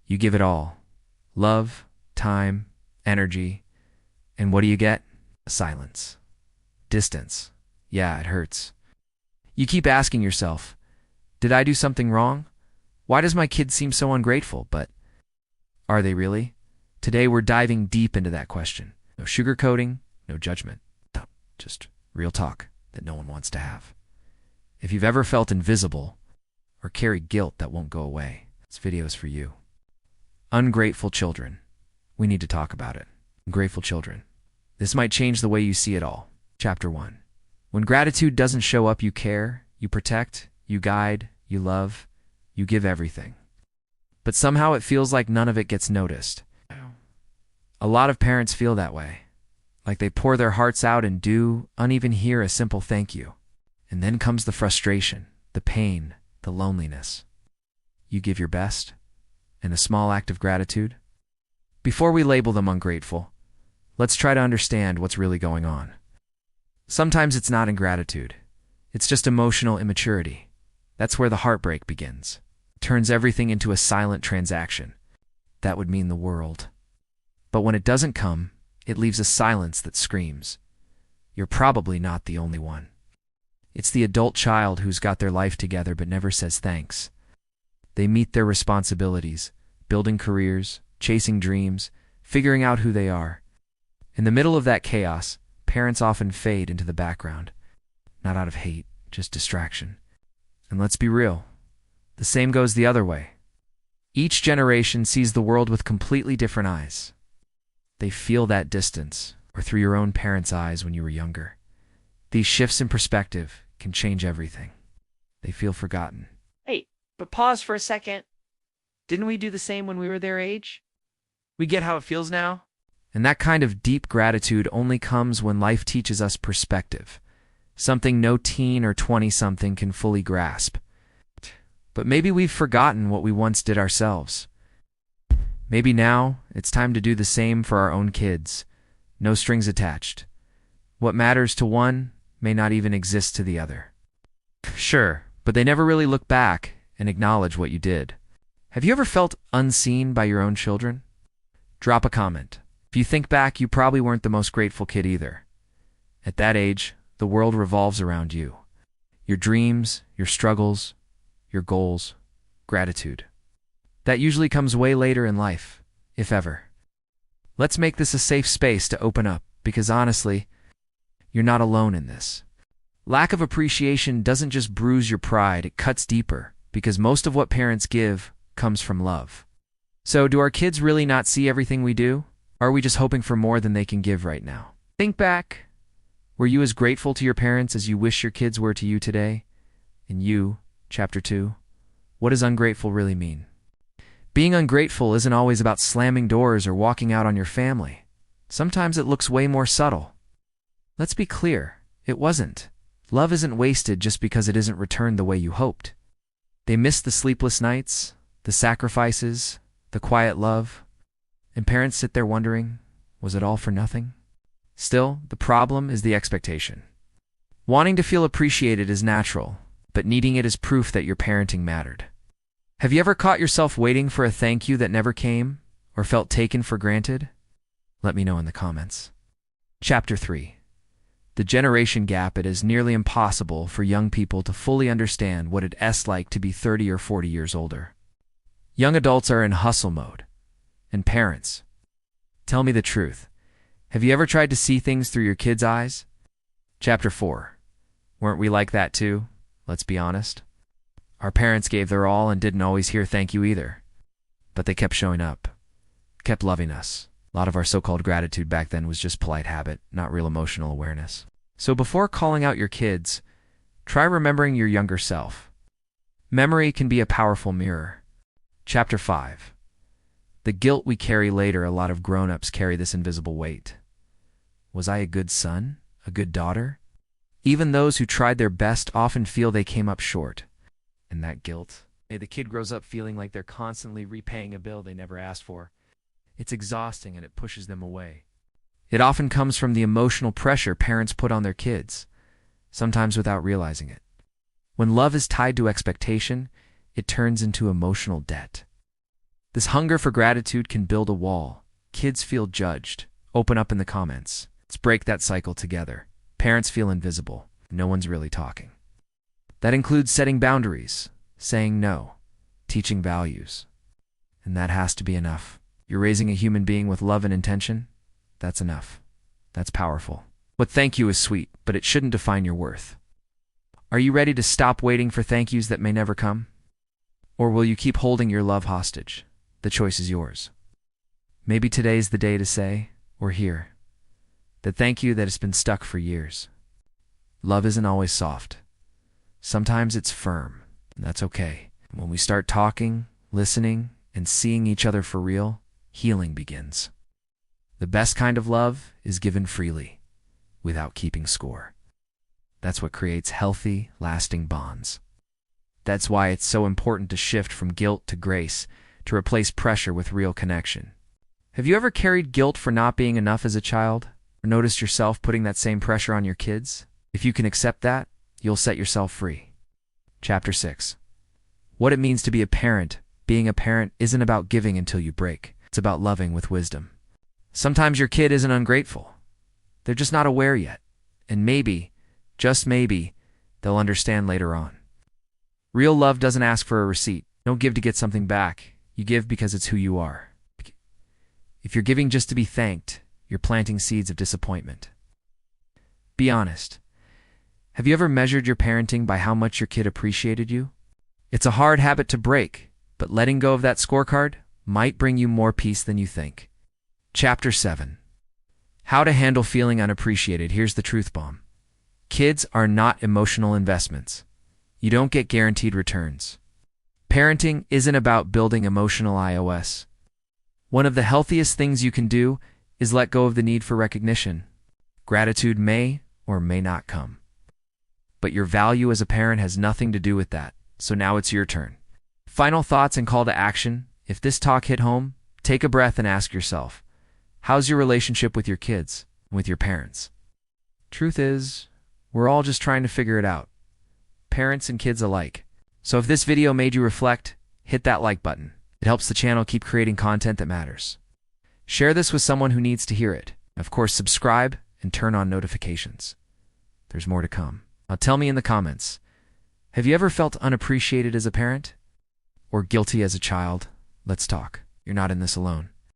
You give it all. Love, time, energy. And what do you get? Silence. Distance. Yeah, it hurts. You keep asking yourself, did I do something wrong? Why does my kid seem so ungrateful? But are they really? Today we're diving deep into that question. No sugarcoating, no judgment. No, just real talk that no one wants to have. If you've ever felt invisible or carry guilt that won't go away, this video is for you. Ungrateful children. We need to talk about it. Ungrateful children. This might change the way you see it all. Chapter 1. When gratitude doesn't show up, you care, you protect, you guide, you love, you give everything. But somehow it feels like none of it gets noticed. A lot of parents feel that way. Like they pour their hearts out and do uneven hear a simple thank you. And then comes the frustration, the pain, the loneliness. You give your best, and a small act of gratitude. Before we label them ungrateful, let's try to understand what's really going on. Sometimes it's not ingratitude. It's just emotional immaturity. That's where the heartbreak begins. It turns everything into a silent transaction. That would mean the world. But when it doesn't come, it leaves a silence that screams. You're probably not the only one. It's the adult child who's got their life together but never says thanks. They meet their responsibilities, building careers, chasing dreams, figuring out who they are. In the middle of that chaos, parents often fade into the background. Not out of hate, just distraction. And let's be real, the same goes the other way. Each generation sees the world with completely different eyes. They feel that distance, or through your own parents' eyes when you were younger. These shifts in perspective can change everything. They feel forgotten. Hey, but pause for a second. Didn't we do the same when we were their age? We get how it feels now? And that kind of deep gratitude only comes when life teaches us perspective, something no teen or 20-something can fully grasp. But maybe we've forgotten what we once did ourselves. Maybe now it's time to do the same for our own kids. No strings attached. What matters to one may not even exist to the other. Sure, but they never really look back and acknowledge what you did. Have you ever felt unseen by your own children? Drop a comment. If you think back, you probably weren't the most grateful kid either. At that age, the world revolves around you. Your dreams, your struggles, your goals, gratitude. That usually comes way later in life, if ever. Let's make this a safe space to open up, because honestly, you're not alone in this. Lack of appreciation doesn't just bruise your pride, it cuts deeper, because most of what parents give comes from love. So do our kids really not see everything we do? Or are we just hoping for more than they can give right now? Think back. Were you as grateful to your parents as you wish your kids were to you today? And you, Chapter 2, what does ungrateful really mean? Being ungrateful isn't always about slamming doors or walking out on your family. Sometimes it looks way more subtle. Let's be clear, it wasn't. Love isn't wasted just because it isn't returned the way you hoped. They missed the sleepless nights, the sacrifices, the quiet love. And parents sit there wondering, was it all for nothing? Still, the problem is the expectation. Wanting to feel appreciated is natural, but needing it is proof that your parenting mattered. Have you ever caught yourself waiting for a thank you that never came, or felt taken for granted? Let me know in the comments. Chapter 3. The generation gap. It is nearly impossible for young people to fully understand what it's like to be 30 or 40 years older. Young adults are in hustle mode. And parents, tell me the truth. Have you ever tried to see things through your kids' eyes? Chapter 4. Weren't we like that too? Let's be honest. Our parents gave their all and didn't always hear thank you either. But they kept showing up, kept loving us. A lot of our so-called gratitude back then was just polite habit, not real emotional awareness. So before calling out your kids, try remembering your younger self. Memory can be a powerful mirror. Chapter 5. The guilt we carry later. A lot of grown-ups carry this invisible weight. Was I a good son? A good daughter? Even those who tried their best often feel they came up short. And that guilt, the kid grows up feeling like they're constantly repaying a bill they never asked for. It's exhausting and it pushes them away. It often comes from the emotional pressure parents put on their kids, sometimes without realizing it. When love is tied to expectation, it turns into emotional debt. This hunger for gratitude can build a wall. Kids feel judged. Open up in the comments. Let's break that cycle together. Parents feel invisible. No one's really talking. That includes setting boundaries, saying no, teaching values. And that has to be enough. You're raising a human being with love and intention? That's enough. That's powerful. What thank you is sweet, but it shouldn't define your worth. Are you ready to stop waiting for thank yous that may never come? Or will you keep holding your love hostage? The choice is yours. Maybe today's the day to say, or hear, that thank you that has been stuck for years. Love isn't always soft. Sometimes it's firm, and that's okay. When we start talking, listening, and seeing each other for real, healing begins. The best kind of love is given freely, without keeping score. That's what creates healthy, lasting bonds. That's why it's so important to shift from guilt to grace, to replace pressure with real connection. Have you ever carried guilt for not being enough as a child? Or noticed yourself putting that same pressure on your kids? If you can accept that, you'll set yourself free. Chapter 6. What it means to be a parent. Being a parent isn't about giving until you break. It's about loving with wisdom. Sometimes your kid isn't ungrateful. They're just not aware yet. And maybe, just maybe, they'll understand later on. Real love doesn't ask for a receipt. Don't give to get something back. You give because it's who you are. If you're giving just to be thanked, you're planting seeds of disappointment. Be honest. Have you ever measured your parenting by how much your kid appreciated you? It's a hard habit to break, but letting go of that scorecard might bring you more peace than you think. Chapter 7. How to handle feeling unappreciated. Here's the truth bomb. Kids are not emotional investments. You don't get guaranteed returns. Parenting isn't about building emotional iOS. One of the healthiest things you can do is let go of the need for recognition. Gratitude may or may not come. But your value as a parent has nothing to do with that, so now it's your turn. Final thoughts and call to action. If this talk hit home, take a breath and ask yourself, how's your relationship with your kids, with your parents? Truth is, we're all just trying to figure it out. Parents and kids alike. So if this video made you reflect, hit that like button. It helps the channel keep creating content that matters. Share this with someone who needs to hear it. Of course, subscribe and turn on notifications. There's more to come. Now tell me in the comments, have you ever felt unappreciated as a parent? Or guilty as a child? Let's talk. You're not in this alone.